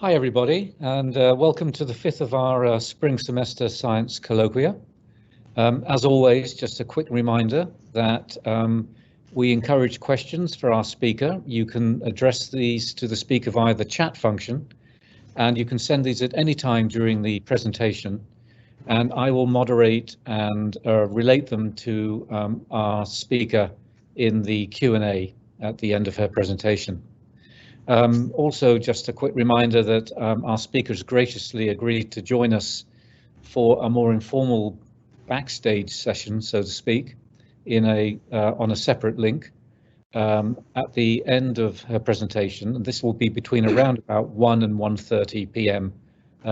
Hi everybody, and welcome to the fifth of our spring semester science colloquia. As always, just a quick reminder that we encourage questions for our speaker. You can address these to the speaker via the chat function, and you can send these at any time during the presentation, and I will moderate and relate them to our speaker in the Q&A at the end of her presentation. Also, just a quick reminder that our speakers graciously agreed to join us for a more informal backstage session, so to speak, on a separate link at the end of her presentation. And this will be between around about 1 and 1:30 p.m.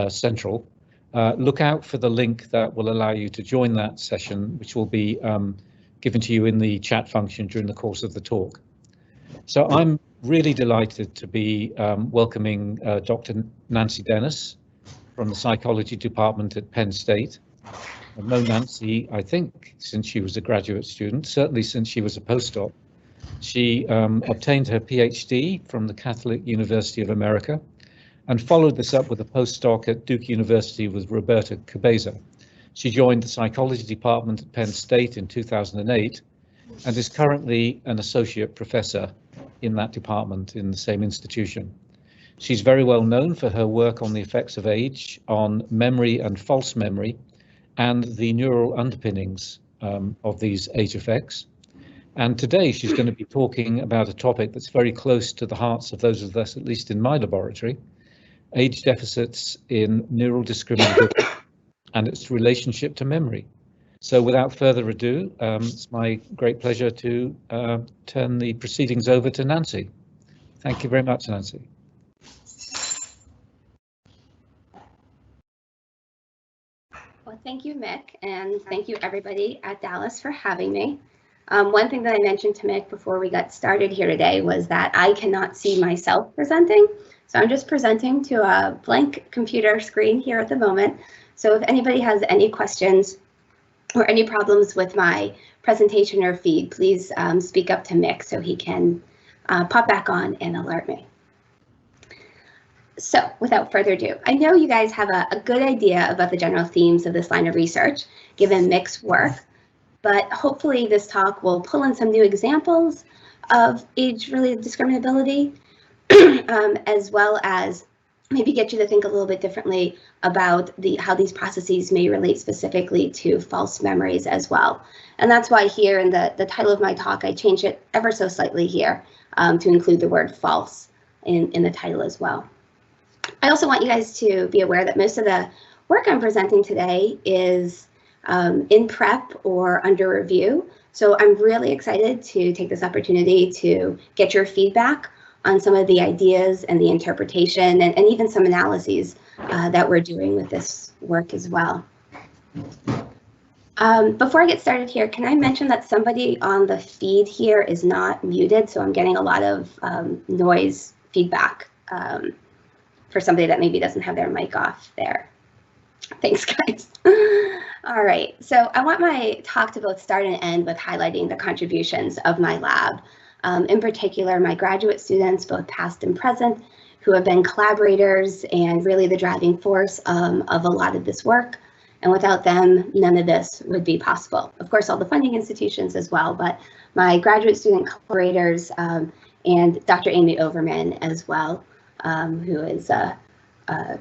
Central. Look out for the link that will allow you to join that session, which will be given to you in the chat function during the course of the talk. So I'm really delighted to be welcoming Dr. Nancy Dennis from the psychology department at Penn State. I've known Nancy, I think, since she was a graduate student, certainly since she was a postdoc. She obtained her PhD from the Catholic University of America and followed this up with a postdoc at Duke University with Roberta Cabeza. She joined the psychology department at Penn State in 2008 and is currently an associate professor in that department in the same institution. She's very well known for her work on the effects of age on memory and false memory and the neural underpinnings of these age effects. And today she's going to be talking about a topic that's very close to the hearts of those of us, at least in my laboratory, age deficits in neural discriminability and its relationship to memory. So without further ado, it's my great pleasure to turn the proceedings over to Nancy. Thank you very much, Nancy. Well, thank you, Mick, and thank you everybody at Dallas for having me. One thing that I mentioned to Mick before we got started here today was that I cannot see myself presenting. So I'm just presenting to a blank computer screen here at the moment. So if anybody has any questions or any problems with my presentation or feed, please speak up to Mick so he can pop back on and alert me. So without further ado, I know you guys have a good idea about the general themes of this line of research, given Mick's work, but hopefully this talk will pull in some new examples of age-related discriminability, as well as maybe get you to think a little bit differently about how these processes may relate specifically to false memories as well. And that's why here in the title of my talk, I changed it ever so slightly here to include the word false in the title as well. I also want you guys to be aware that most of the work I'm presenting today is in prep or under review. So I'm really excited to take this opportunity to get your feedback on some of the ideas and the interpretation and even some analyses that we're doing with this work as well. Before I get started here, can I mention that somebody on the feed here is not muted, so I'm getting a lot of noise feedback for somebody that maybe doesn't have their mic off there. Thanks, guys. All right, so I want my talk to both start and end with highlighting the contributions of my lab. In particular, my graduate students, both past and present, who have been collaborators and really the driving force of a lot of this work. And without them, none of this would be possible. Of course, all the funding institutions as well, but my graduate student collaborators and Dr. Amy Overman as well, who is a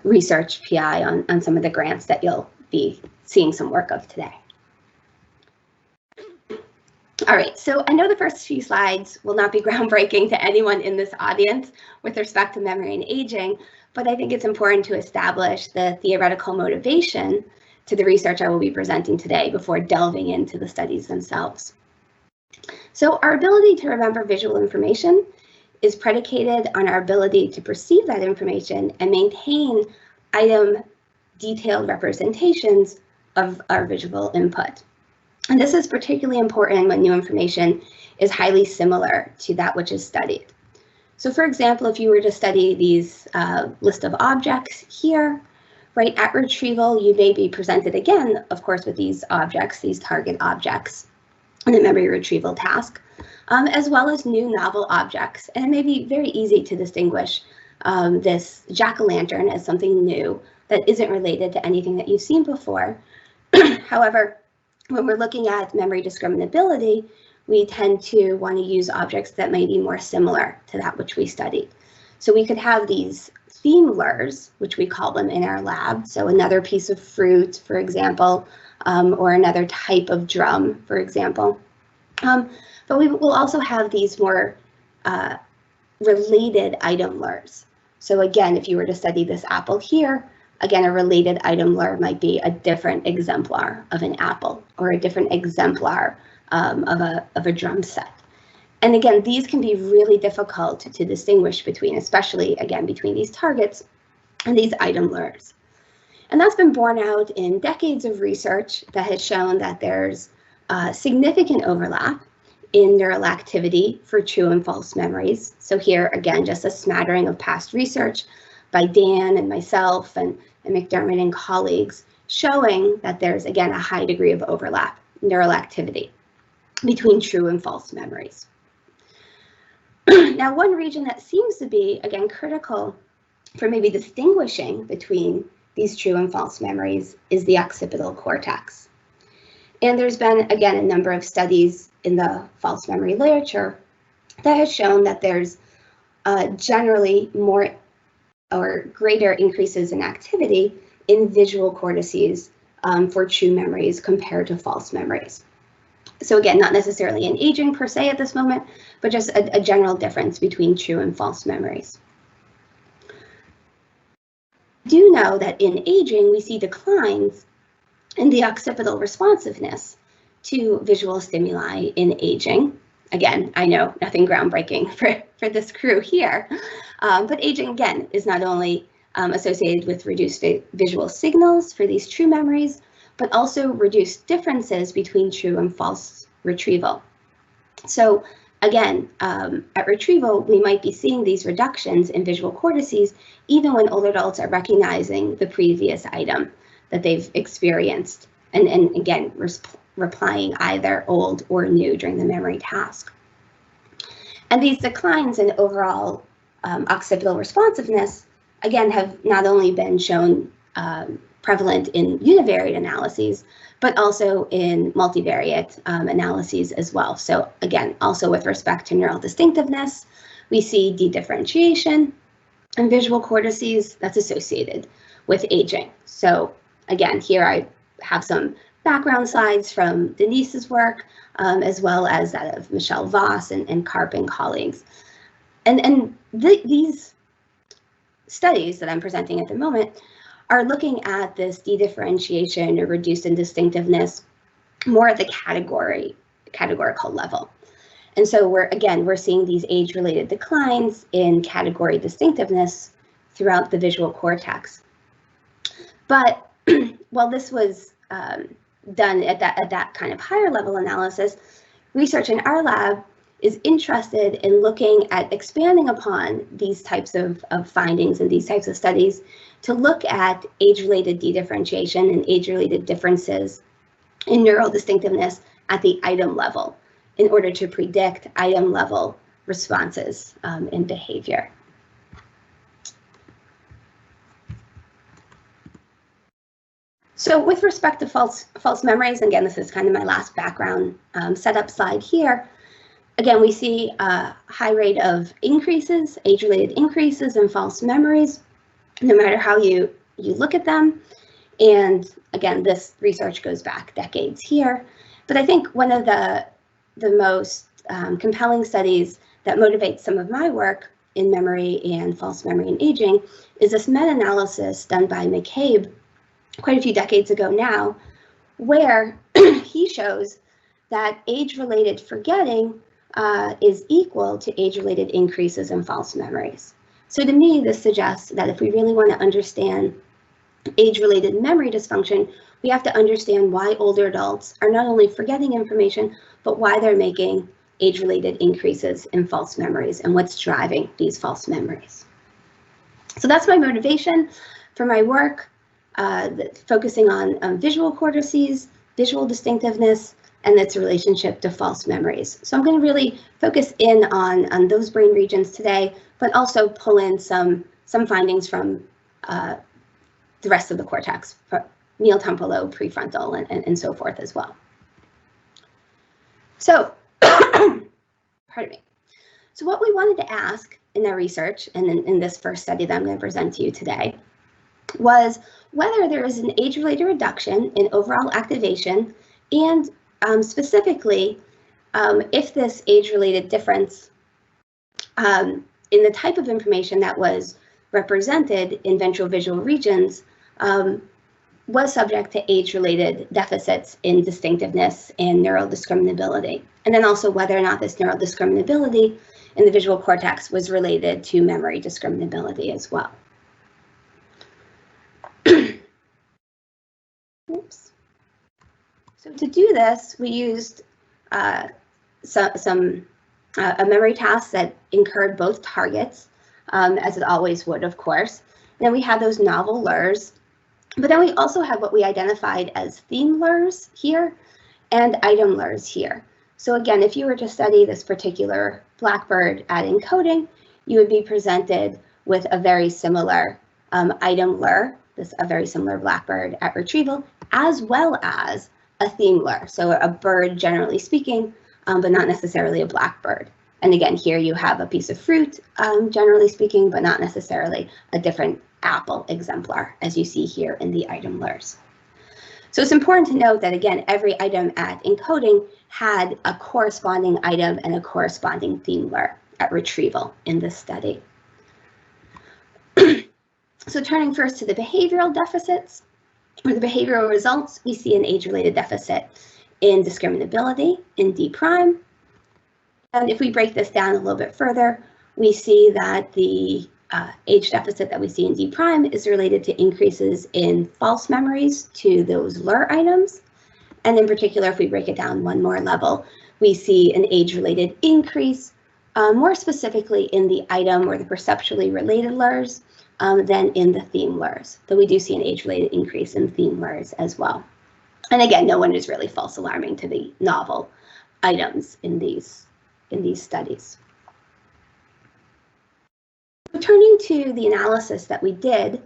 research PI on some of the grants that you'll be seeing some work of today. All right, so I know the first few slides will not be groundbreaking to anyone in this audience with respect to memory and aging, but I think it's important to establish the theoretical motivation to the research I will be presenting today before delving into the studies themselves. So our ability to remember visual information is predicated on our ability to perceive that information and maintain item detailed representations of our visual input. And this is particularly important when new information is highly similar to that which is studied. So for example, if you were to study these list of objects here, right, at retrieval, you may be presented again, of course, with these objects, these target objects in the memory retrieval task, as well as new novel objects. And it may be very easy to distinguish this jack-o'-lantern as something new that isn't related to anything that you've seen before. However, when we're looking at memory discriminability, we tend to want to use objects that may be more similar to that which we studied. So we could have these theme lures, which we call them in our lab. So another piece of fruit, for example, or another type of drum, for example. But we will also have these more related item lures. So again, if you were to study this apple here, again, a related item lure might be a different exemplar of an apple or a different exemplar of a drum set. And again, these can be really difficult to distinguish between, especially again, between these targets and these item lures. And that's been borne out in decades of research that has shown that there's significant overlap in neural activity for true and false memories. So here, again, just a smattering of past research by Dan and myself and McDermott and colleagues, showing that there's, again, a high degree of overlap, neural activity between true and false memories. Now, one region that seems to be, again, critical for maybe distinguishing between these true and false memories is the occipital cortex. And there's been, again, a number of studies in the false memory literature that has shown that there's generally more or greater increases in activity in visual cortices for true memories compared to false memories. So again, not necessarily an aging per se at this moment, but just a general difference between true and false memories. Do know that in aging, we see declines in the occipital responsiveness to visual stimuli in aging. Again, I know nothing groundbreaking for this crew here, but aging, again, is not only associated with reduced visual signals for these true memories, but also reduced differences between true and false retrieval. So again, at retrieval, we might be seeing these reductions in visual cortices even when older adults are recognizing the previous item that they've experienced, and again, replying either old or new during the memory task. And these declines in overall occipital responsiveness, again, have not only been shown prevalent in univariate analyses, but also in multivariate analyses as well. So again, also with respect to neural distinctiveness, we see dedifferentiation in visual cortices that's associated with aging. So again, here I have some background slides from Denise's work, as well as that of Michelle Voss and Karp and colleagues. And these studies that I'm presenting at the moment are looking at this dedifferentiation or reduced in distinctiveness more at the categorical level. And so we're seeing these age-related declines in category distinctiveness throughout the visual cortex. But while this was done at that kind of higher level analysis, research in our lab is interested in looking at expanding upon these types of findings and these types of studies to look at age-related dedifferentiation and age-related differences in neural distinctiveness at the item level in order to predict item level responses in behavior. So with respect to false memories, again, this is kind of my last background setup slide here. Again, we see a high rate of increases, age-related increases in false memories, no matter how you look at them. And again, this research goes back decades here. But I think one of the most compelling studies that motivates some of my work in memory and false memory and aging is this meta-analysis done by McCabe quite a few decades ago now, where he shows that age-related forgetting is equal to age-related increases in false memories. So to me, this suggests that if we really want to understand age-related memory dysfunction, we have to understand why older adults are not only forgetting information, but why they're making age-related increases in false memories and what's driving these false memories. So that's my motivation for my work, focusing on visual cortices, visual distinctiveness, and its relationship to false memories. So I'm going to really focus in on those brain regions today, but also pull in some some findings from the rest of the cortex, neotemporal lobe, prefrontal, and so forth as well. So, pardon me. So what we wanted to ask in our research, and in this first study that I'm going to present to you today, was whether there is an age-related reduction in overall activation, and specifically, if this age-related difference in the type of information that was represented in ventral visual regions was subject to age-related deficits in distinctiveness and neural discriminability. And then also whether or not this neural discriminability in the visual cortex was related to memory discriminability as well. Oops. So to do this, we used a memory task that incurred both targets, as it always would, of course. And then we had those novel lures, but then we also had what we identified as theme lures here and item lures here. So again, if you were to study this particular blackbird at encoding, you would be presented with a very similar item lure, a very similar blackbird at retrieval, as well as a theme lure. So a bird, generally speaking, but not necessarily a blackbird. And again, here you have a piece of fruit, generally speaking, but not necessarily a different apple exemplar, as you see here in the item lures. So it's important to note that, again, every item at encoding had a corresponding item and a corresponding theme lure at retrieval in this study. So turning first to the behavioral deficits, or the behavioral results, we see an age-related deficit in discriminability in D prime. And if we break this down a little bit further, we see that the age deficit that we see in D prime is related to increases in false memories to those lure items. And in particular, if we break it down one more level, we see an age-related increase, more specifically in the item or the perceptually related lures than in the theme lures. Though we do see an age-related increase in theme lures as well. And again, no one is really false alarming to the novel items in these studies. Turning to the analysis that we did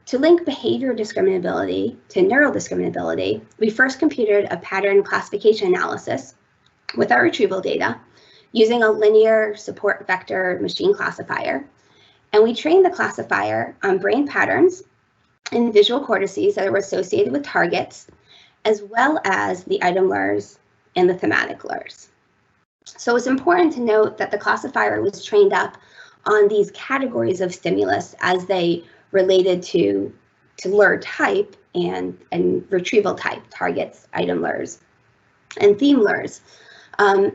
to link behavior discriminability to neural discriminability, we first computed a pattern classification analysis with our retrieval data using a linear support vector machine classifier. And we trained the classifier on brain patterns in visual cortices that are associated with targets, as well as the item lures and the thematic lures. So it's important to note that the classifier was trained up on these categories of stimulus as they related to lure type and retrieval type, targets, item lures, and theme lures,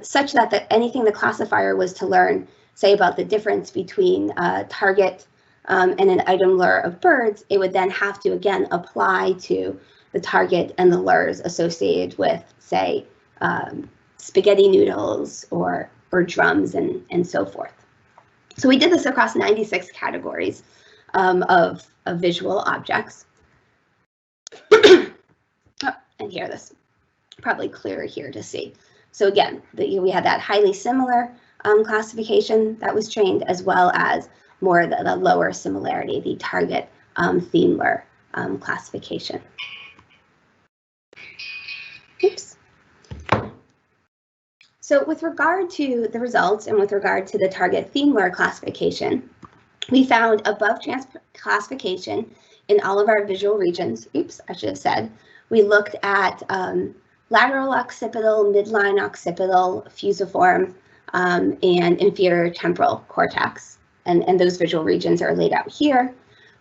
such that anything the classifier was to learn, say about the difference between a target and an item lure of birds, it would then have to again apply to the target and the lures associated with, say, spaghetti noodles or drums and so forth. So we did this across 96 categories of visual objects. And here, this probably clearer here to see. So again, we had that highly similar classification that was trained, as well as more the lower similarity, the target theme lure classification. Oops. So with regard to the results and with regard to the target theme lure classification, we found above chance classification in all of our visual regions. Oops, I should have said. We looked at lateral occipital, midline occipital, fusiform, and inferior temporal cortex. And those visual regions are laid out here.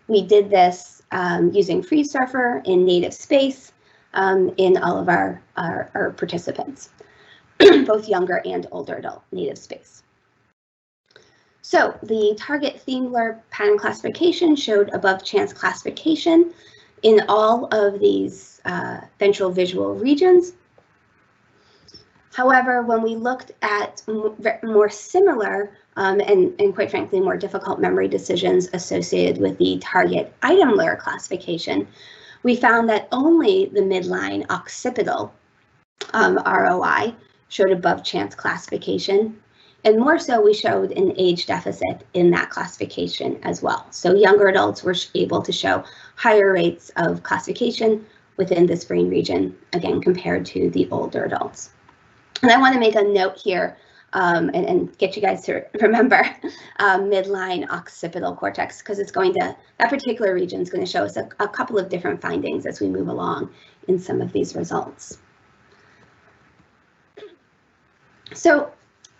We did this using FreeSurfer in native space in all of our participants, both younger and older adult native space. So the target theme lure pattern classification showed above chance classification in all of these ventral visual regions. However, when we looked at more similar and quite frankly more difficult memory decisions associated with the target item lure classification, we found that only the midline occipital ROI showed above chance classification And more so, we showed an age deficit in that classification as well. So younger adults were able to show higher rates of classification within this brain region, again, compared to the older adults. And I want to make a note here and get you guys to remember midline occipital cortex, because it's going to, that particular region is going to show us a couple of different findings as we move along in some of these results. So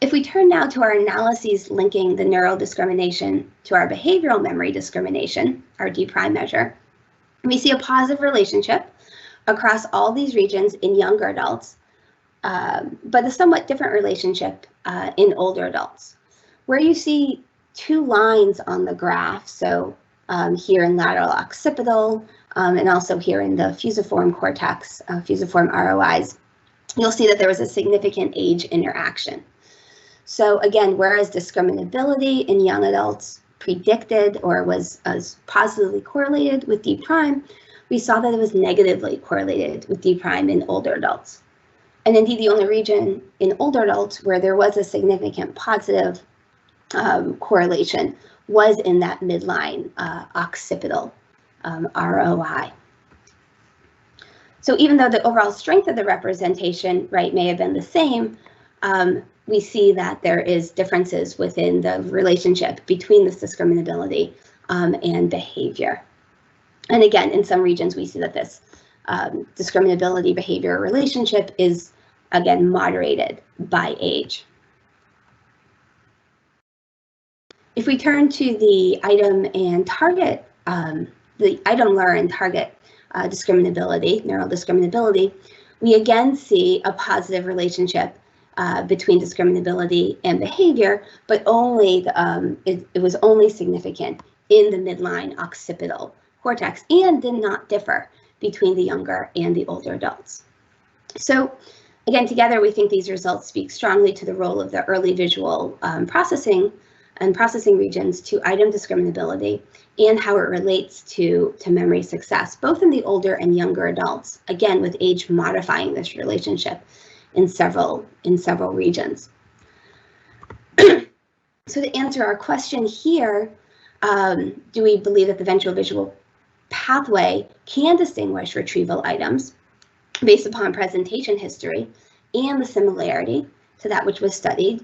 if we turn now to our analyses linking the neural discrimination to our behavioral memory discrimination, our D' measure, we see a positive relationship across all these regions in younger adults, but a somewhat different relationship in older adults, where you see two lines on the graph. So here in lateral occipital and also here in the fusiform cortex, fusiform ROIs, you'll see that there was a significant age interaction. So again, whereas discriminability in young adults predicted or was positively correlated with D', we saw that it was negatively correlated with D' in older adults. And indeed, the only region in older adults where there was a significant positive correlation was in that midline occipital ROI. So even though the overall strength of the representation, right, may have been the same, we see that there is differences within the relationship between this discriminability and behavior. And again, in some regions, we see that this discriminability behavior relationship is, again, moderated by age. If we turn to the item and target, the item lure and target discriminability, neural discriminability, we again see a positive relationship between discriminability and behavior, but only it was only significant in the midline occipital cortex and did not differ between the younger and the older adults. So again, together, we think these results speak strongly to the role of the early visual processing regions to item discriminability and how it relates to memory success, both in the older and younger adults, again, with age modifying this relationship in several regions. So to answer our question here, do we believe that the ventral visual pathway can distinguish retrieval items based upon presentation history and the similarity to that which was studied?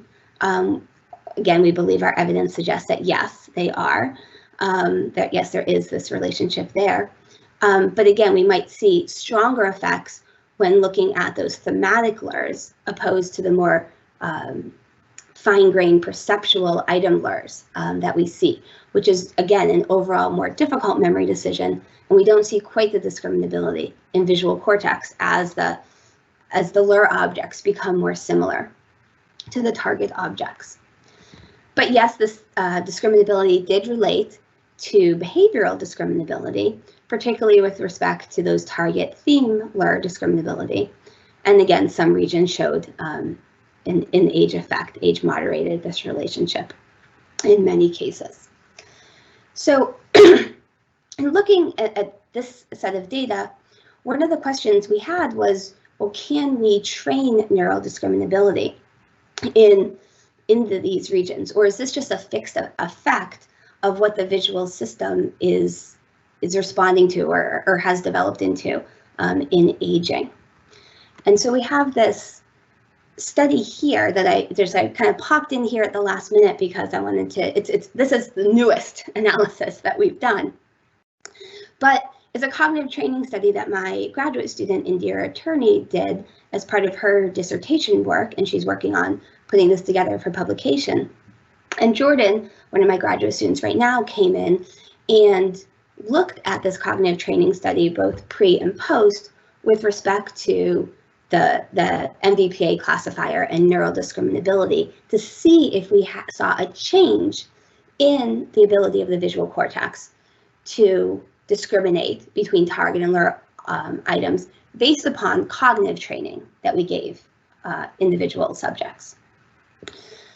Again, we believe our evidence suggests that yes, they are, that yes, there is this relationship there. But again, we might see stronger effects when looking at those thematic lures opposed to the more fine-grained perceptual item lures that we see, which is, again, an overall more difficult memory decision, and we don't see quite the discriminability in visual cortex as the lure objects become more similar to the target objects. But yes, this discriminability did relate to behavioral discriminability, particularly with respect to those target theme lure discriminability. And again, some regions showed an age effect, age moderated this relationship in many cases. So in looking at this set of data, one of the questions we had was, well, can we train neural discriminability into these regions, or is this just a fixed effect of what the visual system is responding to or has developed into in aging? And so we have this study here that I kind of popped in here at the last minute because I wanted to, this is the newest analysis that we've done. But it's a cognitive training study that my graduate student, Indira Attorney, did as part of her dissertation work, and she's working on putting this together for publication. And Jordan, one of my graduate students right now, came in and looked at this cognitive training study, both pre and post, with respect to the MVPA classifier and neural discriminability to see if we saw a change in the ability of the visual cortex to discriminate between target and lure items based upon cognitive training that we gave individual subjects.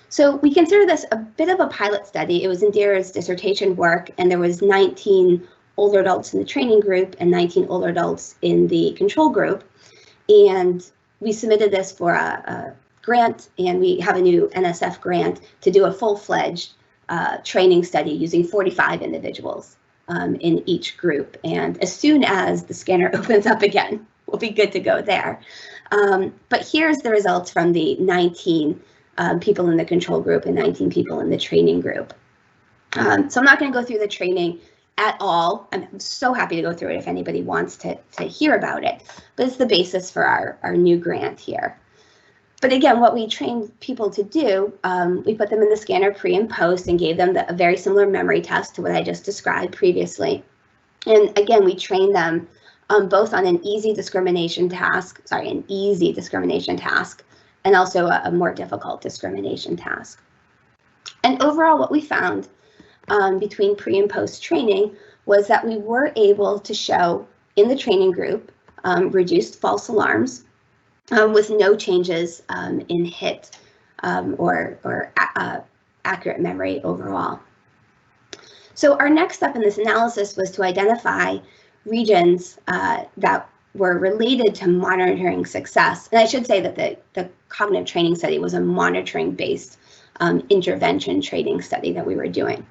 So we consider this a bit of a pilot study. It was Indira's dissertation work, and there was 19 older adults in the training group and 19 older adults in the control group. And we submitted this for a grant, and we have a new NSF grant to do a full-fledged training study using 45 individuals in each group. And as soon as the scanner opens up again, we'll be good to go there. But here's the results from the 19 people in the control group and 19 people in the training group. So I'm not going to go through the training at all. I'm so happy to go through it if anybody wants to hear about it, but it's the basis for our new grant here. But again, what we trained people to do, we put them in the scanner pre and post and gave them a very similar memory test to what I just described previously. And again, we trained them both on an easy discrimination task, and also a more difficult discrimination task. And overall, what we found between pre and post training was that we were able to show in the training group reduced false alarms with no changes in HIT or accurate memory overall. So our next step in this analysis was to identify regions that were related to monitoring success. And I should say that the cognitive training study was a monitoring-based intervention training study that we were doing.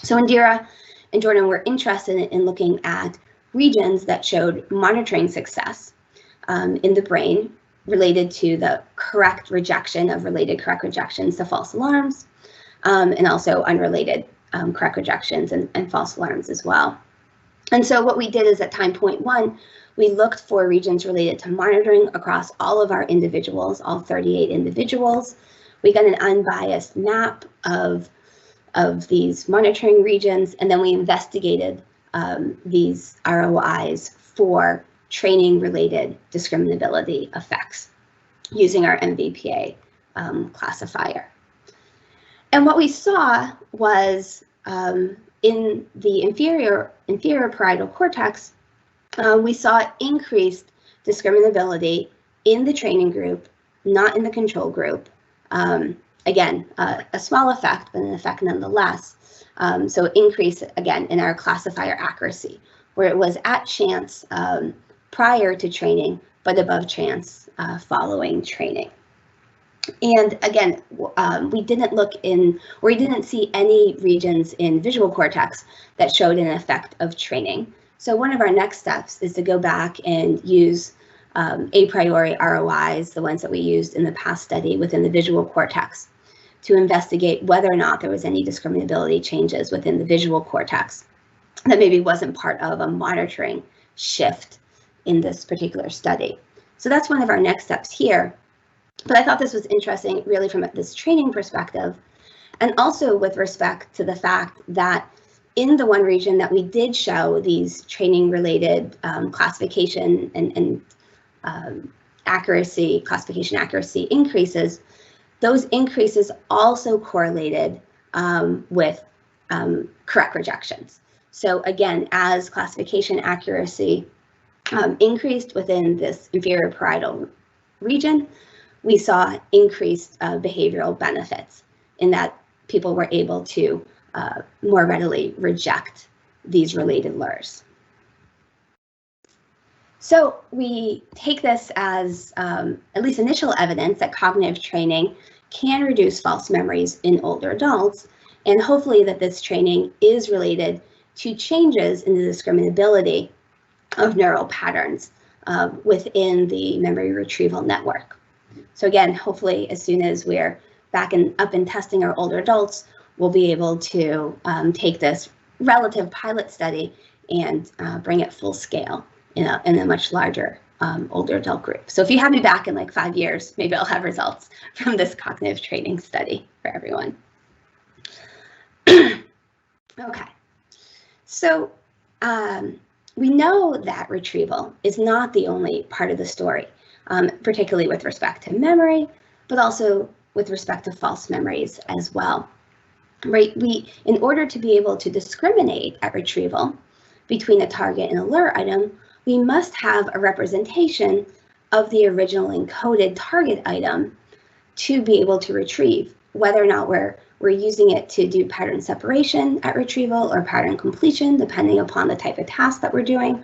So Indira and Jordan were interested in looking at regions that showed monitoring success in the brain related to the correct rejection of related correct rejections to false alarms, and also unrelated correct rejections and false alarms as well. And so what we did is at time point 1, we looked for regions related to monitoring across all of our individuals, all 38 individuals. We got an unbiased map of these monitoring regions, and then we investigated these ROIs for training-related discriminability effects using our MVPA classifier. And what we saw was in the inferior parietal cortex, we saw increased discriminability in the training group, not in the control group. Again, a small effect, but an effect nonetheless. So increase, again, in our classifier accuracy, where it was at chance prior to training, but above chance following training. And again, we didn't see any regions in visual cortex that showed an effect of training. So one of our next steps is to go back and use a priori ROIs, the ones that we used in the past study within the visual cortex, to investigate whether or not there was any discriminability changes within the visual cortex that maybe wasn't part of a monitoring shift in this particular study. So that's one of our next steps here. But I thought this was interesting really from this training perspective, and also with respect to the fact that in the one region that we did show these training related classification and classification accuracy increases, those increases also correlated with correct rejections. So again, as classification accuracy increased within this inferior parietal region, we saw increased behavioral benefits in that people were able to more readily reject these related lures. So we take this as at least initial evidence that cognitive training can reduce false memories in older adults, and hopefully that this training is related to changes in the discriminability of neural patterns within the memory retrieval network. So again, hopefully as soon as we're back up and testing our older adults, we'll be able to take this relative pilot study and bring it full scale in a much larger older adult group. So if you have me back in like 5 years, maybe I'll have results from this cognitive training study for everyone. Okay, so we know that retrieval is not the only part of the story, particularly with respect to memory, but also with respect to false memories as well. Right? In order to be able to discriminate at retrieval between a target and a lure item, we must have a representation of the original encoded target item to be able to retrieve, whether or not we're using it to do pattern separation at retrieval or pattern completion, depending upon the type of task that we're doing.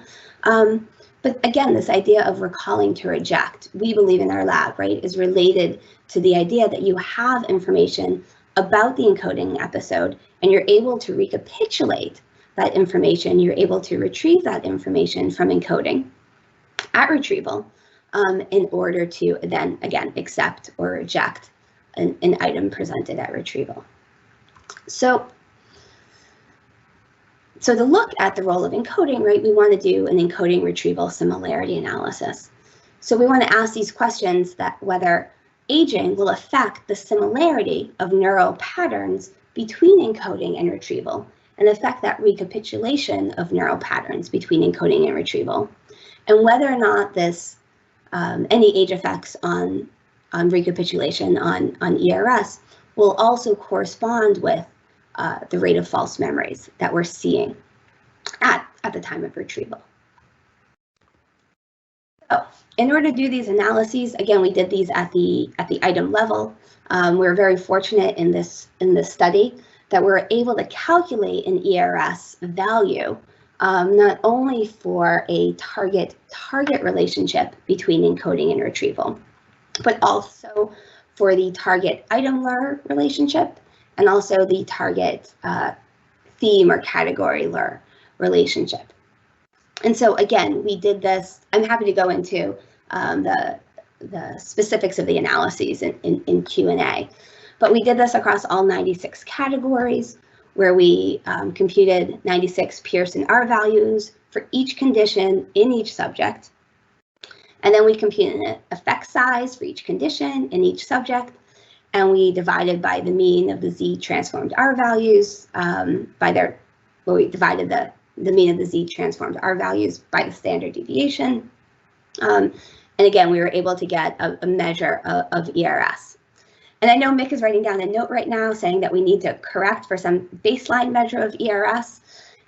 But again, this idea of recalling to reject, we believe in our lab, right, is related to the idea that you have information about the encoding episode and you're able to recapitulate that information, you're able to retrieve that information from encoding at retrieval in order to then, again, accept or reject an item presented at retrieval. So to look at the role of encoding, right, we want to do an encoding retrieval similarity analysis. So we want to ask these questions that whether aging will affect the similarity of neural patterns between encoding and retrieval and affect that recapitulation of neural patterns between encoding and retrieval, and whether or not this any age effects on recapitulation on ERS will also correspond with the rate of false memories that we're seeing at the time of retrieval. So in order to do these analyses, again, we did these at the item level. We're very fortunate in this study that we're able to calculate an ERS value not only for a target relationship between encoding and retrieval, but also for the target item LER relationship and also the target theme or category LER relationship. And so again, we did this. I'm happy to go into the specifics of the analyses in Q&A, but we did this across all 96 categories where we computed 96 Pearson R values for each condition in each subject. And then we computed an effect size for each condition in each subject. And we divided by the mean of the Z transformed R values we divided the mean of the Z transformed R values by the standard deviation. And again, we were able to get a measure of ERS. And I know Mick is writing down a note right now saying that we need to correct for some baseline measure of ERS.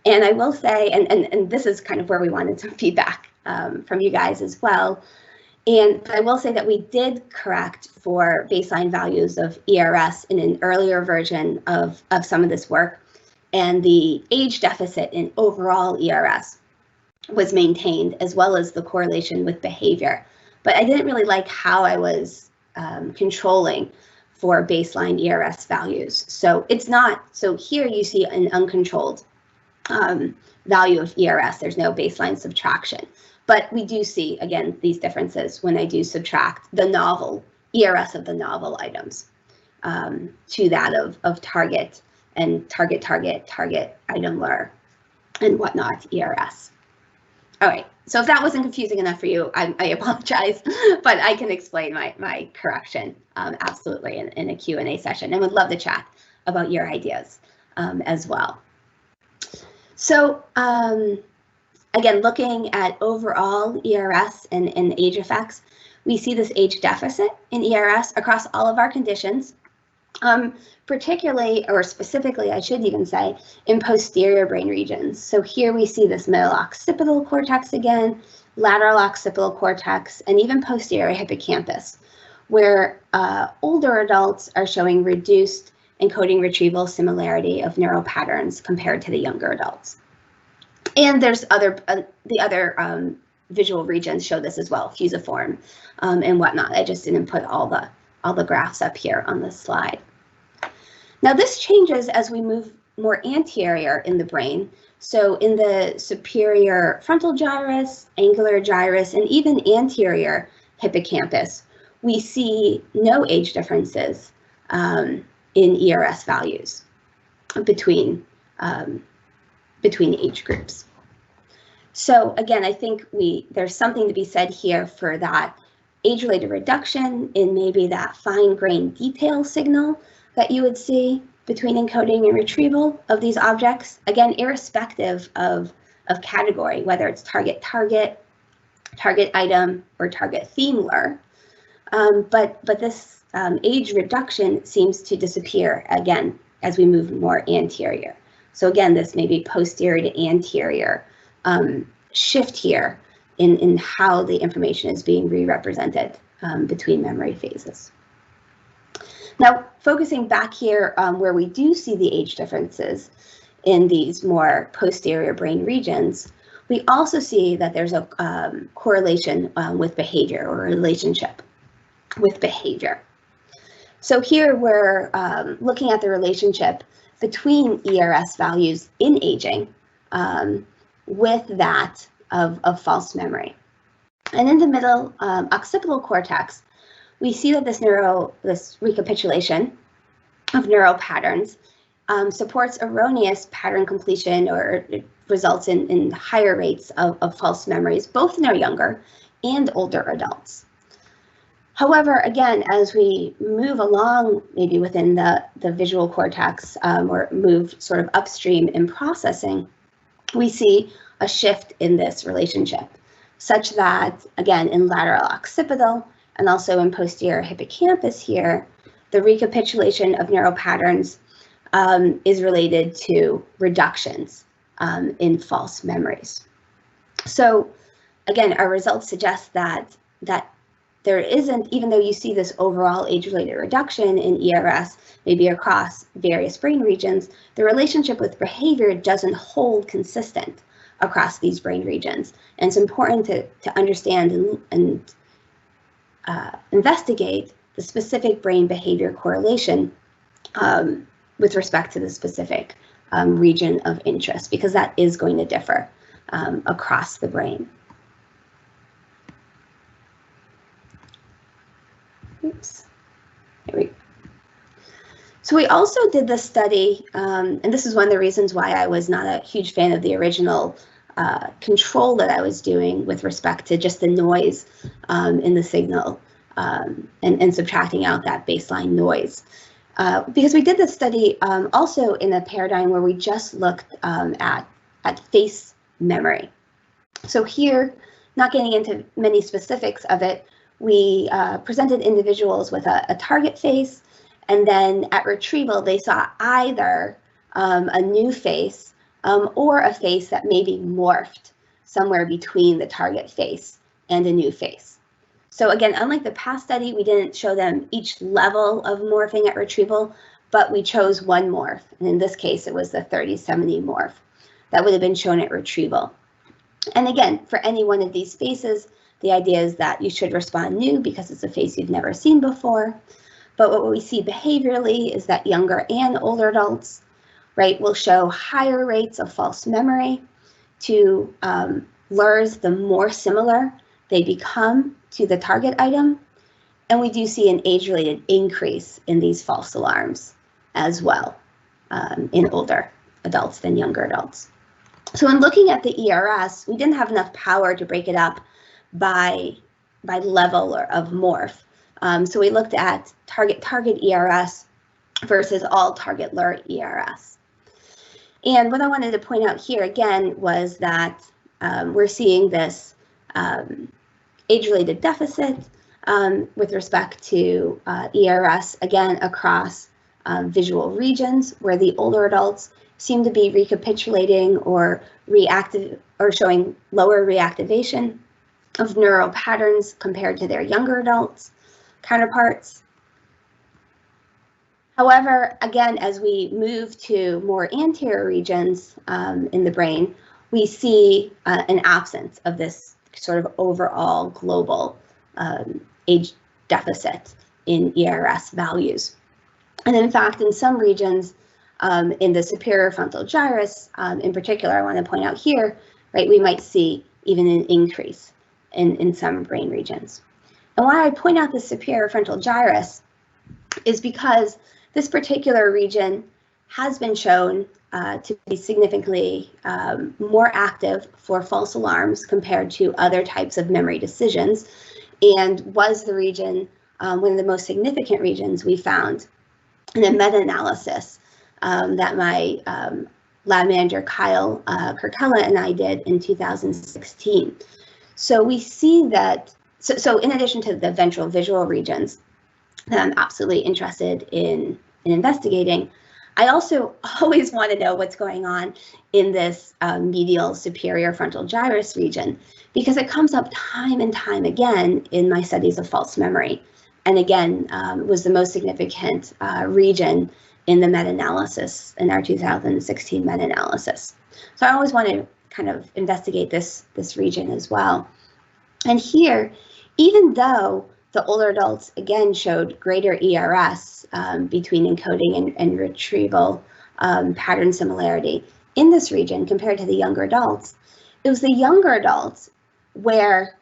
And I will say, and this is kind of where we wanted some feedback from you guys as well. And I will say that we did correct for baseline values of ERS in an earlier version of some of this work. And the age deficit in overall ERS was maintained, as well as the correlation with behavior. But I didn't really like how I was controlling for baseline ERS values. So it's not, so here you see an uncontrolled value of ERS. There's no baseline subtraction. But we do see, again, these differences when I do subtract the novel, ERS of the novel items to that of target and target item LER and whatnot ERS. All right, so if that wasn't confusing enough for you, I apologize, but I can explain my correction absolutely in a Q&A session, and would love to chat about your ideas as well. So again, looking at overall ERS and age effects, we see this age deficit in ERS across all of our conditions, particularly, or specifically, I should even say, in posterior brain regions. So here we see this middle occipital cortex again, lateral occipital cortex, and even posterior hippocampus, where older adults are showing reduced encoding retrieval similarity of neural patterns compared to the younger adults. And there's the other visual regions show this as well, fusiform and whatnot. I just didn't put all the graphs up here on this slide. Now this changes as we move more anterior in the brain. So in the superior frontal gyrus, angular gyrus, and even anterior hippocampus, we see no age differences in ERS values between age groups. So again, I think there's something to be said here for that age-related reduction in maybe that fine-grained detail signal that you would see between encoding and retrieval of these objects. Again, irrespective of category, whether it's target item, or target theme LER. But this age reduction seems to disappear again as we move more anterior. So again, this may be posterior to anterior shift here in how the information is being re-represented between memory phases. Now, focusing back here where we do see the age differences in these more posterior brain regions, we also see that there's a correlation with behavior, or relationship with behavior. So here we're looking at the relationship between ERS values in aging with that of false memory. And in the middle occipital cortex, we see that this recapitulation of neural patterns supports erroneous pattern completion, or it results in higher rates of false memories, both in our younger and older adults. However, again, as we move along, maybe within the visual cortex, or move sort of upstream in processing, we see a shift in this relationship, such that, again, in lateral occipital and also in posterior hippocampus here, the recapitulation of neural patterns is related to reductions in false memories. So again, our results suggest that there isn't, even though you see this overall age-related reduction in ERS, maybe across various brain regions, the relationship with behavior doesn't hold consistent across these brain regions. And it's important to understand and investigate the specific brain behavior correlation with respect to the specific region of interest, because that is going to differ across the brain. Oops. There we go. So we also did this study, and this is one of the reasons why I was not a huge fan of the original control that I was doing with respect to just the noise in the signal and subtracting out that baseline noise. Because we did this study also in a paradigm where we just looked at face memory. So here, not getting into many specifics of it, we presented individuals with a target face, and then at retrieval, they saw either a new face or a face that maybe morphed somewhere between the target face and a new face. So again, unlike the past study, we didn't show them each level of morphing at retrieval, but we chose one morph. And in this case, it was the 30/70 morph that would have been shown at retrieval. And again, for any one of these faces, the idea is that you should respond new because it's a face you've never seen before. But what we see behaviorally is that younger and older adults, right, will show higher rates of false memory to LERS the more similar they become to the target item. And we do see an age-related increase in these false alarms as well in older adults than younger adults. So in looking at the ERS, we didn't have enough power to break it up by level or of morph. So we looked at target ERS versus all target LER ERS. And what I wanted to point out here again was that we're seeing this age-related deficit with respect to ERS, again, across visual regions, where the older adults seem to be recapitulating or showing lower reactivation of neural patterns compared to their younger adults counterparts. However, again, as we move to more anterior regions in the brain, we see an absence of this sort of overall global age deficit in ERS values. And in fact, in some regions, in the superior frontal gyrus, in particular, I want to point out here, right, we might see even an increase in some brain regions. And why I point out the superior frontal gyrus is because this particular region has been shown to be significantly more active for false alarms compared to other types of memory decisions, and was the region, one of the most significant regions we found in a meta-analysis that my lab manager Kyle Kirkella and I did in 2016. So we see that, so in addition to the ventral visual regions that I'm absolutely interested in investigating, I also always want to know what's going on in this medial superior frontal gyrus region, because it comes up time and time again in my studies of false memory. And again, was the most significant region in the meta-analysis, in our 2016 meta-analysis. So I always want to kind of investigate this region as well. And here, even though the older adults again showed greater ERS between encoding and retrieval pattern similarity in this region compared to the younger adults, it was the younger adults where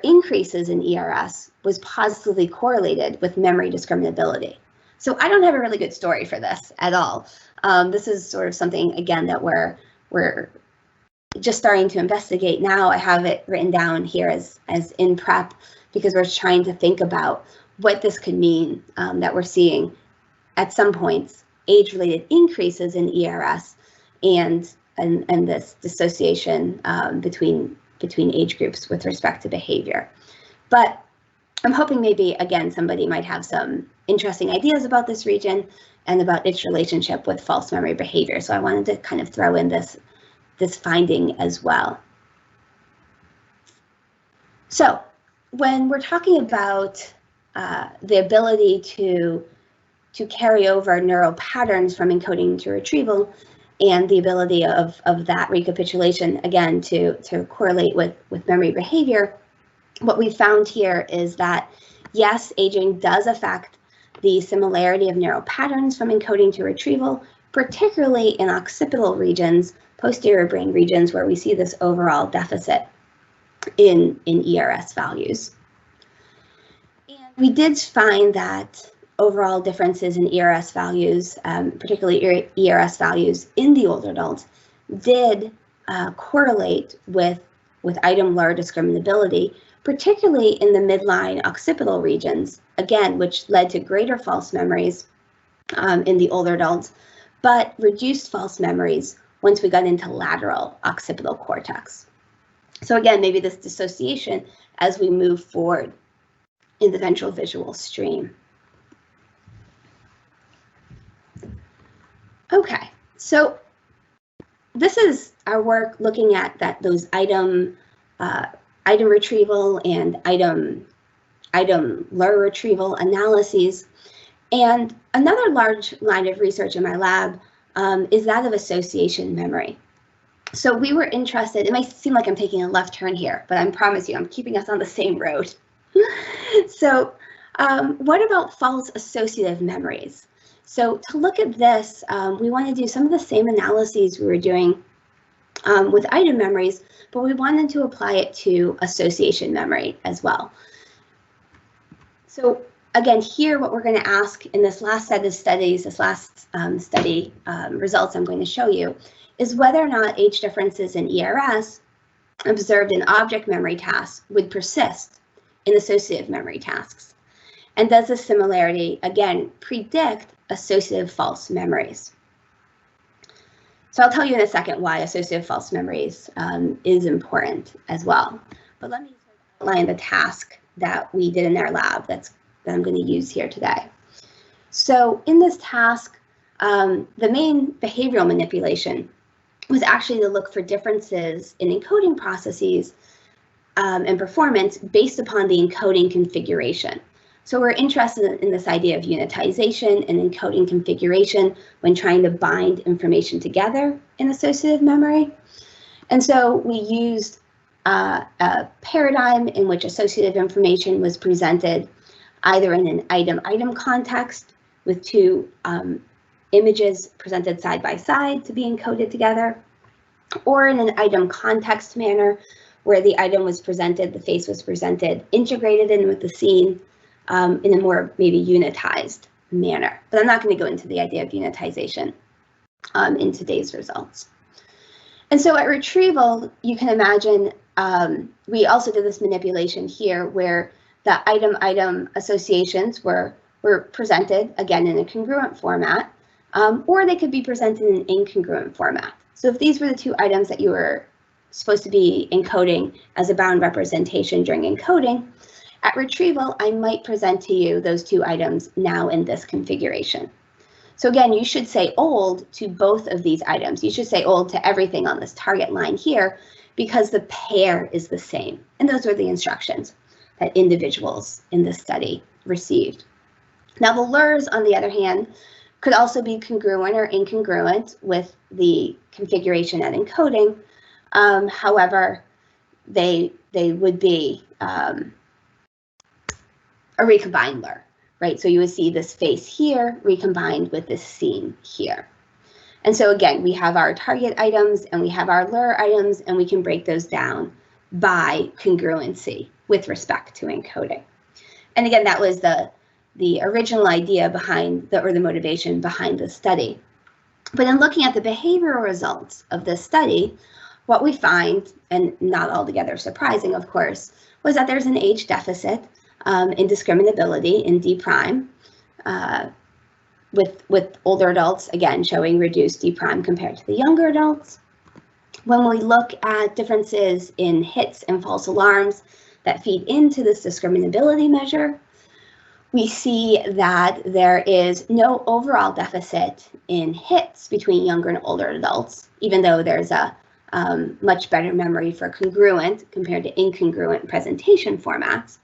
increases in ERS was positively correlated with memory discriminability. So I don't have a really good story for this at all. This is sort of something, again, that we're just starting to investigate now. I have it written down here as in prep because we're trying to think about what this could mean, that we're seeing at some points age-related increases in ERS and this dissociation between age groups with respect to behavior. But I'm hoping maybe, again, somebody might have some interesting ideas about this region and about its relationship with false memory behavior. So I wanted to kind of throw in this finding as well. So when we're talking about the ability to carry over neural patterns from encoding to retrieval, and the ability of that recapitulation, again, to correlate with memory behavior, what we found here is that, yes, aging does affect the similarity of neural patterns from encoding to retrieval, particularly in occipital regions, posterior brain regions, where we see this overall deficit in ERS values. And we did find that overall differences in ERS values, particularly ERS values in the older adults, did correlate with item LUR discriminability, particularly in the midline occipital regions, again, which led to greater false memories in the older adults, but reduced false memories once we got into lateral occipital cortex. So again, maybe this dissociation as we move forward in the ventral visual stream. Okay, so this is our work looking at those item retrieval and item LUR retrieval analyses. And another large line of research in my lab is that of association memory. So we were interested, it might seem like I'm taking a left turn here, but I promise you I'm keeping us on the same road. So what about false associative memories? So to look at this, we want to do some of the same analyses we were doing with item memories, but we wanted to apply it to association memory as well. So again, here what we're going to ask in this last set of studies, this last study results I'm going to show you, is whether or not age differences in ERS observed in object memory tasks would persist in associative memory tasks. And does this similarity, again, predict associative false memories? So I'll tell you in a second why associative false memories is important as well. But let me outline the task that we did in our lab that I'm going to use here today. So in this task, the main behavioral manipulation was actually to look for differences in encoding processes and performance based upon the encoding configuration. So we're interested in this idea of unitization and encoding configuration when trying to bind information together in associative memory. And so we used a paradigm in which associative information was presented either in an item-item context with two images presented side by side to be encoded together, or in an item context manner where the item was presented, the face was presented, integrated in with the scene, in a more maybe unitized manner. But I'm not going to go into the idea of unitization in today's results. And so at retrieval, you can imagine we also did this manipulation here where the item-item associations were presented, again, in a congruent format, or they could be presented in an incongruent format. So if these were the two items that you were supposed to be encoding as a bound representation during encoding, at retrieval, I might present to you those two items now in this configuration. So again, you should say old to both of these items. You should say old to everything on this target line here because the pair is the same. And those were the instructions that individuals in this study received. Now the LURs, on the other hand, Could also be congruent or incongruent with the configuration and encoding. However, they would be a recombined lure, right? So you would see this face here recombined with this scene here. And so again, we have our target items and we have our lure items, and we can break those down by congruency with respect to encoding. And again, that was the original idea behind the motivation behind the study. But in looking at the behavioral results of this study, what we find, and not altogether surprising, of course, was that there's an age deficit in discriminability in D prime, with older adults, again, showing reduced D prime compared to the younger adults. When we look at differences in hits and false alarms that feed into this discriminability measure, we see that there is no overall deficit in hits between younger and older adults, even though there's a much better memory for congruent compared to incongruent presentation formats.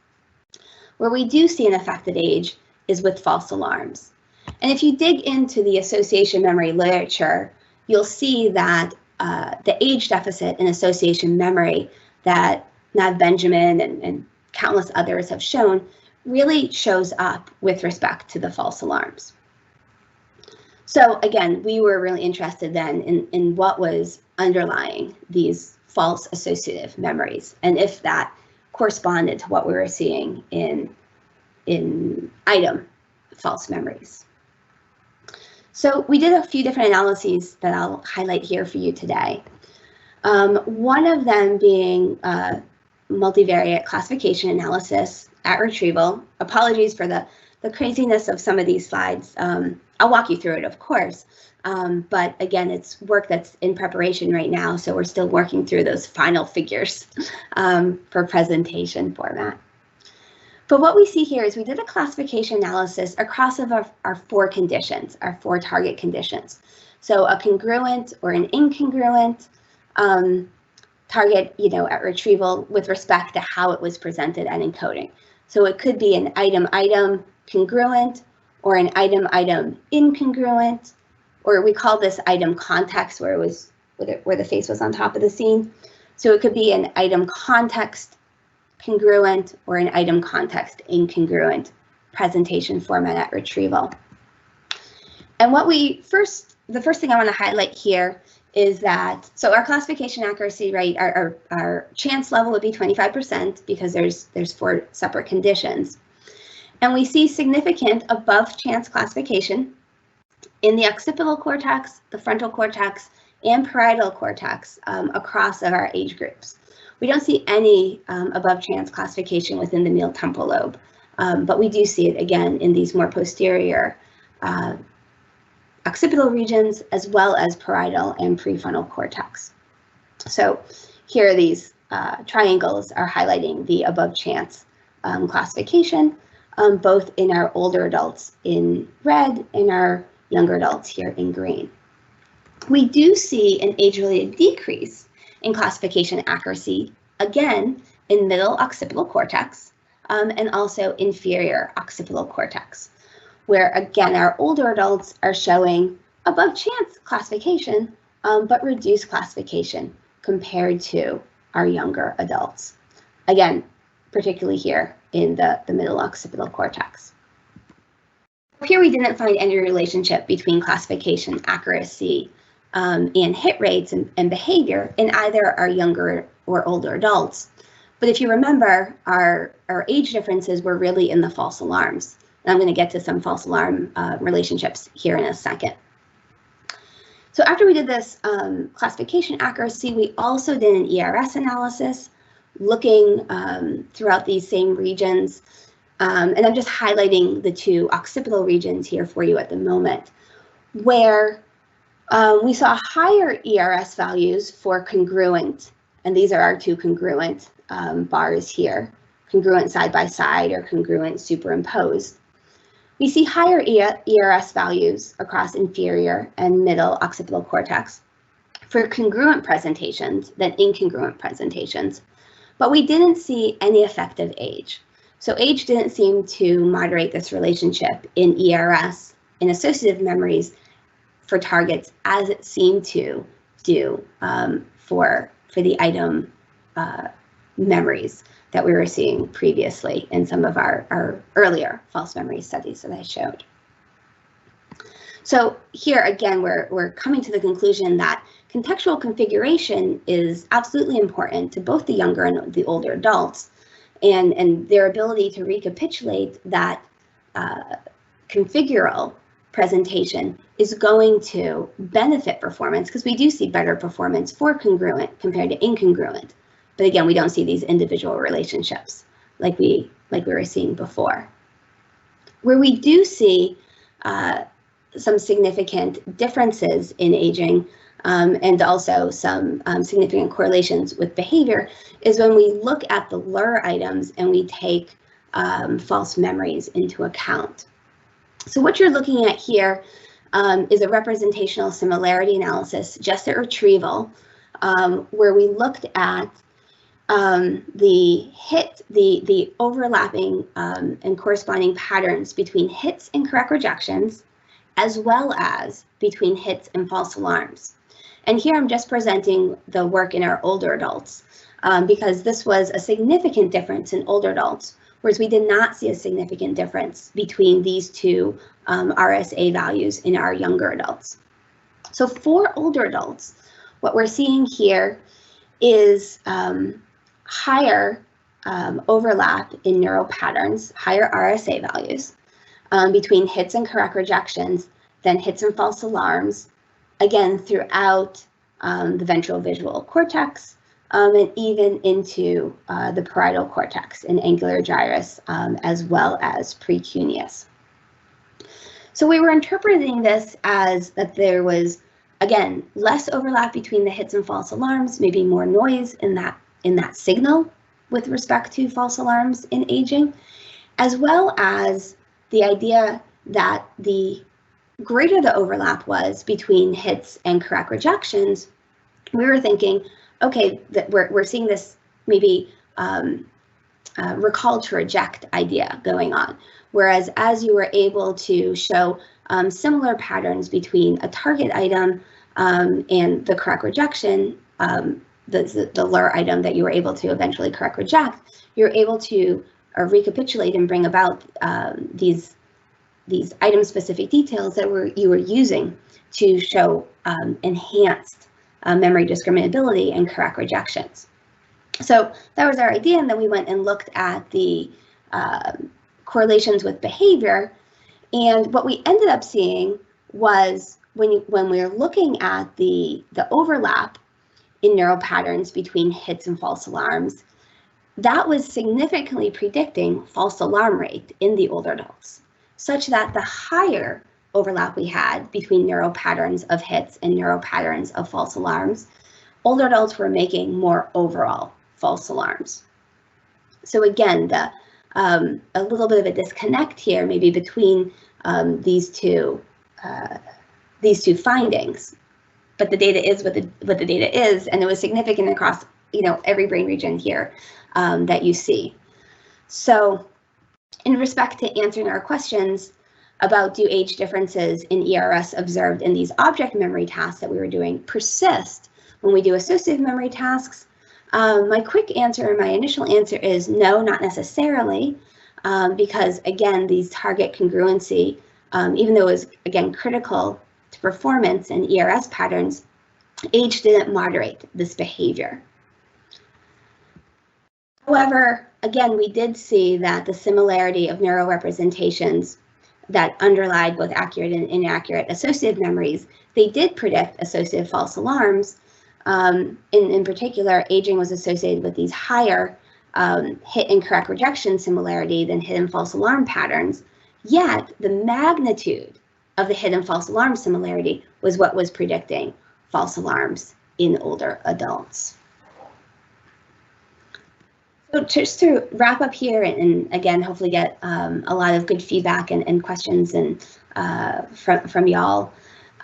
Where we do see an affected age is with false alarms. And if you dig into the association memory literature, you'll see that the age deficit in association memory that Nav Benjamin and countless others have shown really shows up with respect to the false alarms. So again, we were really interested then in what was underlying these false associative memories, and if that corresponded to what we were seeing in item false memories. So we did a few different analyses that I'll highlight here for you today. One of them being multivariate classification analysis at retrieval. Apologies for the craziness of some of these slides. I'll walk you through it, of course, but again, it's work that's in preparation right now, so we're still working through those final figures for presentation format. But what we see here is we did a classification analysis across of our four conditions, our four target conditions. So a congruent or an incongruent target, at retrieval with respect to how it was presented and encoding. So it could be an item-item congruent or an item-item incongruent, or we call this item context where the face was on top of the scene. So it could be an item context congruent or an item context incongruent presentation format at retrieval. And the first thing I want to highlight here is that, so our classification accuracy, right, our chance level would be 25% because there's four separate conditions. And we see significant above chance classification in the occipital cortex, the frontal cortex, and parietal cortex across our age groups. We don't see any above chance classification within the medial temporal lobe, but we do see it again in these more posterior occipital regions, as well as parietal and prefrontal cortex. So here these triangles are highlighting the above chance classification, both in our older adults in red and our younger adults here in green. We do see an age-related decrease in classification accuracy, again, in middle occipital cortex and also inferior occipital cortex, where again, our older adults are showing above chance classification, but reduced classification compared to our younger adults. Again, particularly here in the middle occipital cortex. Here we didn't find any relationship between classification accuracy and hit rates and behavior in either our younger or older adults. But if you remember, our age differences were really in the false alarms. And I'm going to get to some false alarm relationships here in a second. So after we did this classification accuracy, we also did an ERS analysis looking throughout these same regions. And I'm just highlighting the two occipital regions here for you at the moment, where we saw higher ERS values for congruent, and these are our two congruent bars here, congruent side by side or congruent superimposed. We see higher ERS values across inferior and middle occipital cortex for congruent presentations than incongruent presentations, but we didn't see any effective age. So age didn't seem to moderate this relationship in ERS in associative memories for targets as it seemed to do for the item memories that we were seeing previously in some of our earlier false memory studies that I showed. So here again, we're coming to the conclusion that contextual configuration is absolutely important to both the younger and the older adults, and their ability to recapitulate that configural presentation is going to benefit performance, because we do see better performance for congruent compared to incongruent. But again, we don't see these individual relationships like we were seeing before. Where we do see some significant differences in aging and also some significant correlations with behavior is when we look at the LER items and we take false memories into account. So what you're looking at here is a representational similarity analysis, just at retrieval, where we looked at the overlapping and corresponding patterns between hits and correct rejections, as well as between hits and false alarms. And here I'm just presenting the work in our older adults because this was a significant difference in older adults, whereas we did not see a significant difference between these two RSA values in our younger adults. So for older adults, what we're seeing here is higher overlap in neural patterns, higher RSA values between hits and correct rejections than hits and false alarms, again, throughout the ventral visual cortex and even into the parietal cortex and angular gyrus, as well as precuneus. So we were interpreting this as that there was, again, less overlap between the hits and false alarms, maybe more noise in that signal with respect to false alarms in aging, as well as the idea that the greater the overlap was between hits and correct rejections, we were thinking, okay, that we're seeing this maybe recall to reject idea going on. Whereas as you were able to show similar patterns between a target item and the correct rejection, the LER item that you were able to eventually correct reject, you're able to recapitulate and bring about these item-specific details that you were using to show enhanced memory discriminability and correct rejections. So that was our idea, and then we went and looked at the correlations with behavior, and what we ended up seeing was when we were looking at the overlap in neural patterns between hits and false alarms, that was significantly predicting false alarm rate in the older adults, such that the higher overlap we had between neural patterns of hits and neural patterns of false alarms, older adults were making more overall false alarms. So again, a little bit of a disconnect here, maybe between these two findings, but the data is what the data is, and it was significant across every brain region here that you see. So, in respect to answering our questions about do age differences in ERS observed in these object memory tasks that we were doing persist when we do associative memory tasks, my quick answer, my initial answer is no, not necessarily, because again, these target congruency, even though it was again critical to performance and ERS patterns, age didn't moderate this behavior. However, again, we did see that the similarity of neurorepresentations that underlie both accurate and inaccurate associative memories, they did predict associative false alarms. In particular, aging was associated with these higher hit and correct rejection similarity than hit and false alarm patterns, yet the magnitude of the hit and false alarm similarity was what was predicting false alarms in older adults. So just to wrap up here and again, hopefully get a lot of good feedback and questions and from y'all.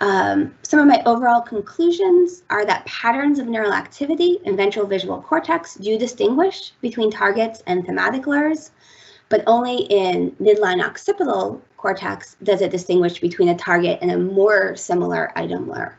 Some of my overall conclusions are that patterns of neural activity in ventral visual cortex do distinguish between targets and thematic LERs. but only in midline occipital cortex does it distinguish between a target and a more similar item lure.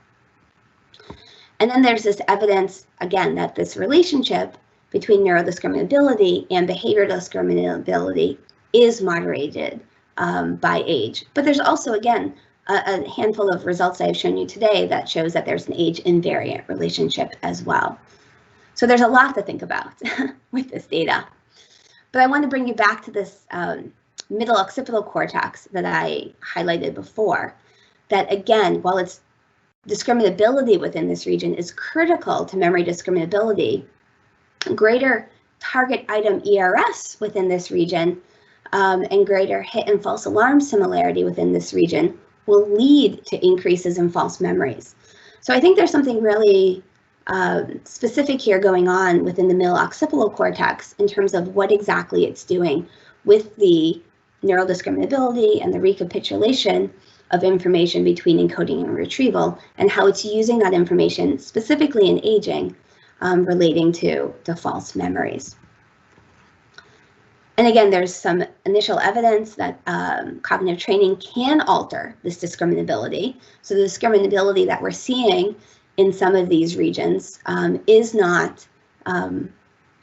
And then there's this evidence, again, that this relationship between neurodiscriminability and behavior discriminability is moderated by age. But there's also, again, a handful of results I've shown you today that shows that there's an age invariant relationship as well. So there's a lot to think about with this data. But I want to bring you back to this middle occipital cortex that I highlighted before, that again, while it's discriminability within this region is critical to memory discriminability, greater target item ERS within this region and greater hit and false alarm similarity within this region will lead to increases in false memories. So I think there's something really specific here going on within the middle occipital cortex in terms of what exactly it's doing with the neural discriminability and the recapitulation of information between encoding and retrieval, and how it's using that information specifically in aging relating to false memories. And again, there's some initial evidence that cognitive training can alter this discriminability. So the discriminability that we're seeing in some of these regions is not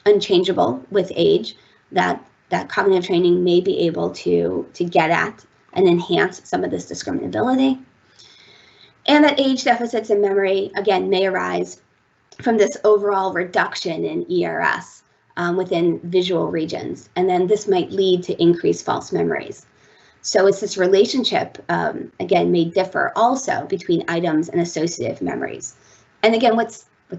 unchangeable with age, that cognitive training may be able to get at and enhance some of this discriminability. And that age deficits in memory, again, may arise from this overall reduction in ERS within visual regions. And then this might lead to increased false memories. So it's this relationship, again, may differ also between items and associative memories. And again, what's a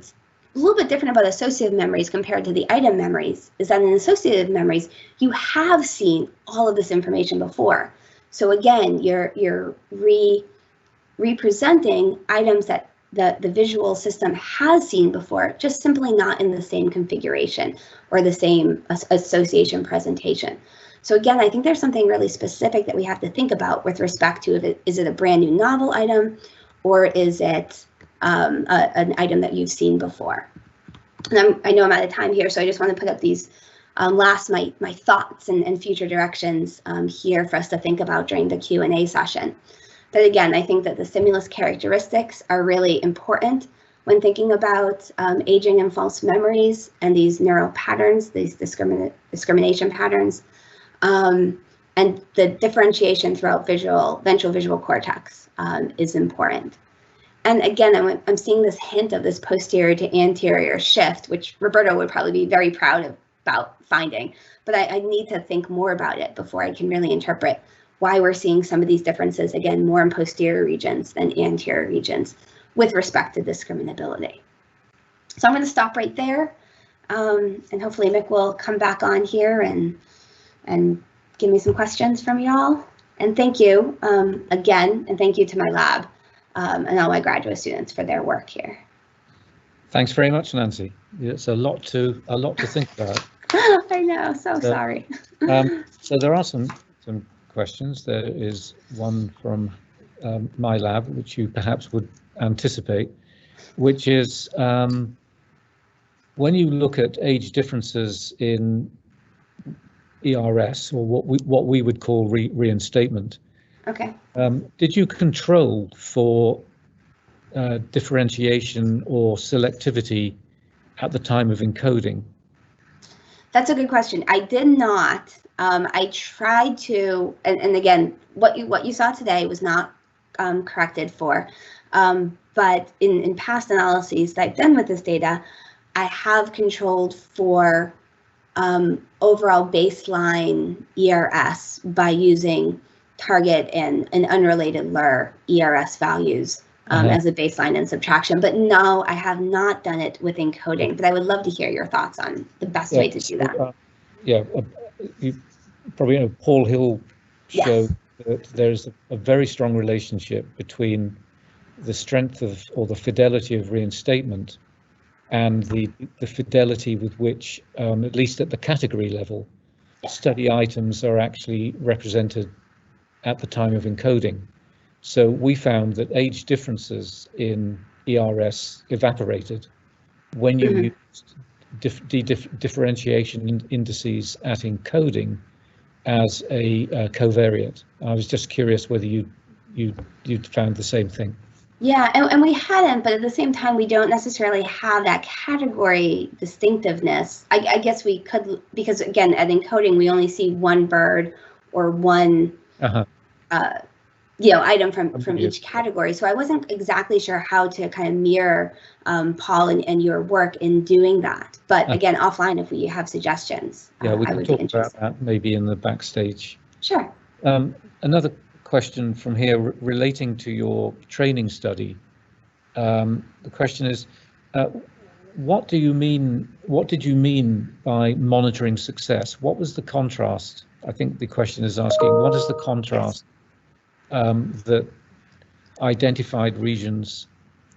little bit different about associative memories compared to the item memories is that in associative memories, you have seen all of this information before. So again, you're representing items that the visual system has seen before, just simply not in the same configuration or the same association presentation. So again, I think there's something really specific that we have to think about with respect to is it a brand new novel item, or is it an item that you've seen before? And I know I'm out of time here, so I just want to put up these my thoughts and future directions here for us to think about during the Q&A session. But again, I think that the stimulus characteristics are really important when thinking about aging and false memories and these neural patterns, these discrimination patterns, and the differentiation throughout ventral visual cortex is important. And again, I'm seeing this hint of this posterior to anterior shift, which Roberto would probably be very proud about finding, but I need to think more about it before I can really interpret why we're seeing some of these differences, again, more in posterior regions than anterior regions with respect to discriminability. So I'm going to stop right there, and hopefully Mick will come back on here and give me some questions from y'all. And thank you again, and thank you to my lab and all my graduate students for their work here. Thanks very much, Nancy. It's a lot to think about. I know, so sorry. So there are some questions. There is one from my lab, which you perhaps would anticipate, which is when you look at age differences in ERS, or what we would call reinstatement. Okay. Did you control for differentiation or selectivity at the time of encoding? That's a good question. I did not. I tried to, and again, what you saw today was not corrected for, but in past analyses that I've done with this data, I have controlled for overall baseline ERS by using target and unrelated lure ERS values as a baseline and subtraction. But no, I have not done it with encoding, but I would love to hear your thoughts on the best way to do that. You probably know Paul Hill showed that there's a very strong relationship between the strength of, or the fidelity of reinstatement and the fidelity with which, at least at the category level, study items are actually represented at the time of encoding. So we found that age differences in ERS evaporated when you used differentiation indices at encoding as a covariate. I was just curious whether you'd found the same thing. Yeah, and we hadn't, but at the same time, we don't necessarily have that category distinctiveness. I guess we could, because again, at encoding, we only see one bird or one item from each category. So I wasn't exactly sure how to kind of mirror Paul and your work in doing that. But again, offline, if we have suggestions, yeah, we I can would talk be interested. about that maybe in the backstage. Sure. Another question from here relating to your training study. The question is, what did you mean by monitoring success? What was the contrast? I think the question is asking, what is the contrast that identified regions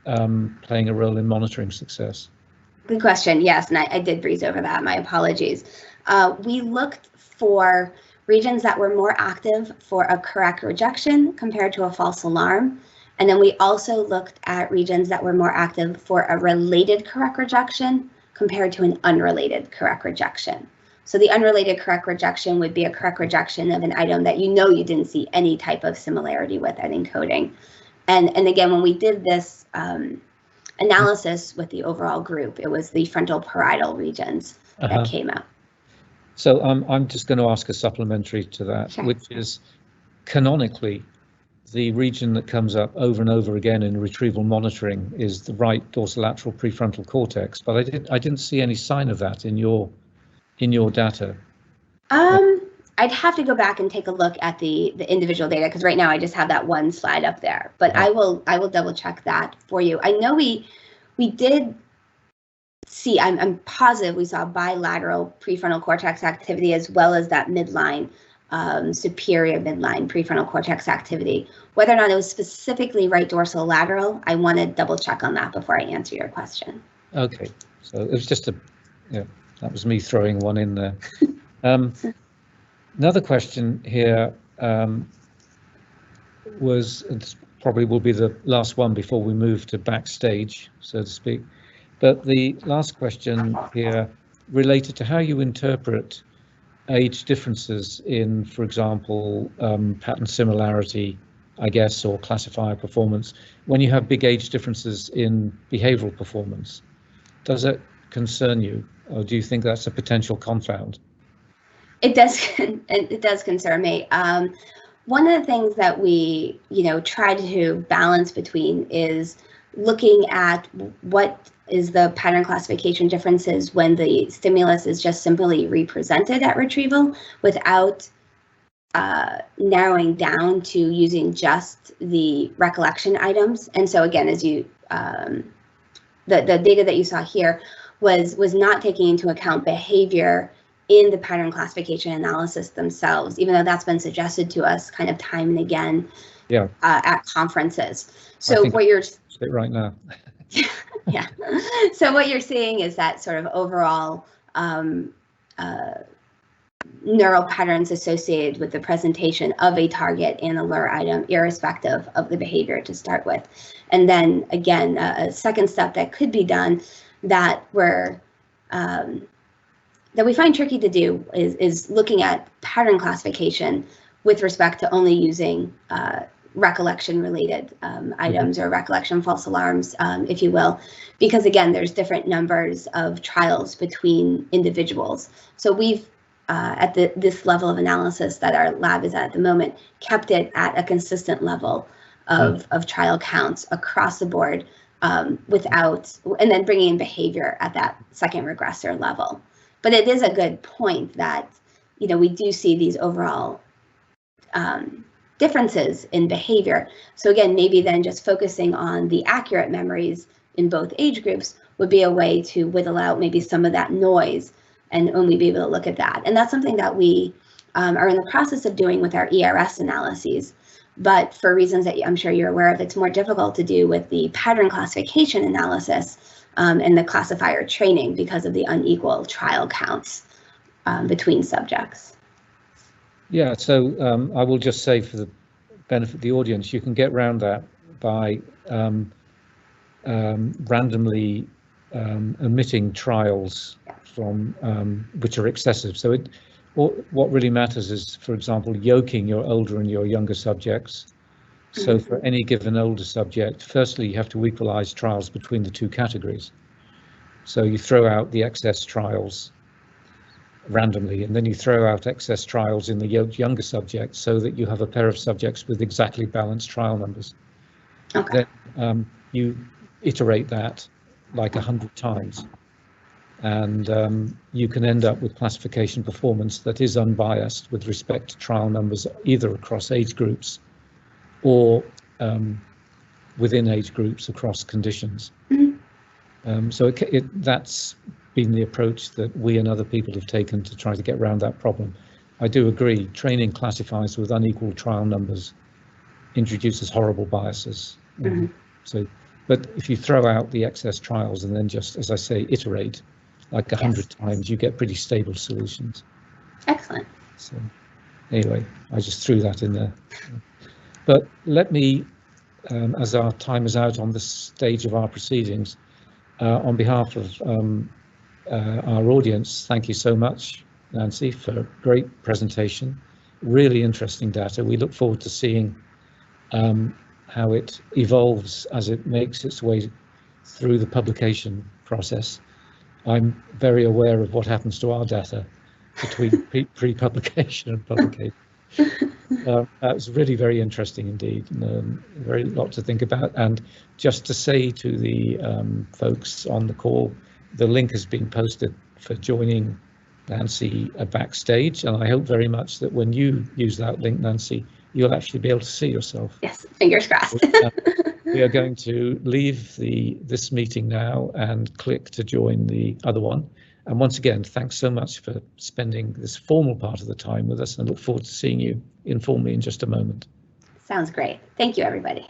playing a role in monitoring success? Good question. Yes, and I did breeze over that. My apologies. We looked for regions that were more active for a correct rejection compared to a false alarm. And then we also looked at regions that were more active for a related correct rejection compared to an unrelated correct rejection. So the unrelated correct rejection would be a correct rejection of an item that you didn't see any type of similarity with at encoding. And again, when we did this analysis with the overall group, it was the frontal parietal regions that came up. So I'm just going to ask a supplementary to that, sure, which is canonically, the region that comes up over and over again in retrieval monitoring is the right dorsolateral prefrontal cortex, but I didn't see any sign of that in your data. I'd have to go back and take a look at the individual data, because right now I just have that one slide up there, but I will double check that for you. I know we did see, I'm positive we saw bilateral prefrontal cortex activity as well as that midline, superior midline prefrontal cortex activity. Whether or not it was specifically right dorsolateral, I want to double check on that before I answer your question. Okay, so it was just that was me throwing one in there. Another question here was, it probably will be the last one before we move to backstage, so to speak. But the last question here related to how you interpret age differences in, for example, pattern similarity, I guess, or classifier performance, when you have big age differences in behavioral performance. Does it concern you, or do you think that's a potential confound? It does concern me. One of the things that we, try to balance between is looking at what is the pattern classification differences when the stimulus is just simply represented at retrieval without narrowing down to using just the recollection items. And so again, as you, the data that you saw here was not taking into account behavior in the pattern classification analysis themselves, even though that's been suggested to us kind of time and again at conferences. So what you're right now. Yeah. So what you're seeing is that sort of overall neural patterns associated with the presentation of a target and a lure item, irrespective of the behavior to start with. And then again, a second step that could be done that that we find tricky to do is looking at pattern classification with respect to only using recollection-related items or recollection false alarms, if you will, because again, there's different numbers of trials between individuals. So we've, at this level of analysis that our lab is at the moment, kept it at a consistent level of trial counts across the board without, and then bringing in behavior at that second regressor level. But it is a good point that, we do see these overall differences in behavior. So again, maybe then just focusing on the accurate memories in both age groups would be a way to whittle out maybe some of that noise and only be able to look at that. And that's something that we are in the process of doing with our ERS analyses. But for reasons that I'm sure you're aware of, it's more difficult to do with the pattern classification analysis and the classifier training because of the unequal trial counts between subjects. Yeah, so I will just say for the benefit of the audience, you can get around that by randomly omitting trials from which are excessive. So what really matters is, for example, yoking your older and your younger subjects. So for any given older subject, firstly, you have to equalize trials between the two categories. So you throw out the excess trials randomly, and then you throw out excess trials in the younger subject so that you have a pair of subjects with exactly balanced trial numbers. Okay. Then you iterate that like 100 times, and you can end up with classification performance that is unbiased with respect to trial numbers, either across age groups or within age groups across conditions. So that's been the approach that we and other people have taken to try to get around that problem. I do agree, training classifiers with unequal trial numbers introduces horrible biases. So, but if you throw out the excess trials and then just, as I say, iterate like 100 times, you get pretty stable solutions. Excellent. So anyway, I just threw that in there. But let me, as our time is out on this stage of our proceedings, on behalf of our audience, thank you so much, Nancy, for a great presentation. Really interesting data. We look forward to seeing how it evolves as it makes its way through the publication process. I'm very aware of what happens to our data between pre-publication and publication. That was really very interesting indeed, and very lot to think about. And just to say to the folks on the call, the link has been posted for joining Nancy backstage, and I hope very much that when you use that link, Nancy, you'll actually be able to see yourself. Yes, fingers crossed. We are going to leave this meeting now and click to join the other one. And once again, thanks so much for spending this formal part of the time with us, and look forward to seeing you informally in just a moment. Sounds great. Thank you, everybody.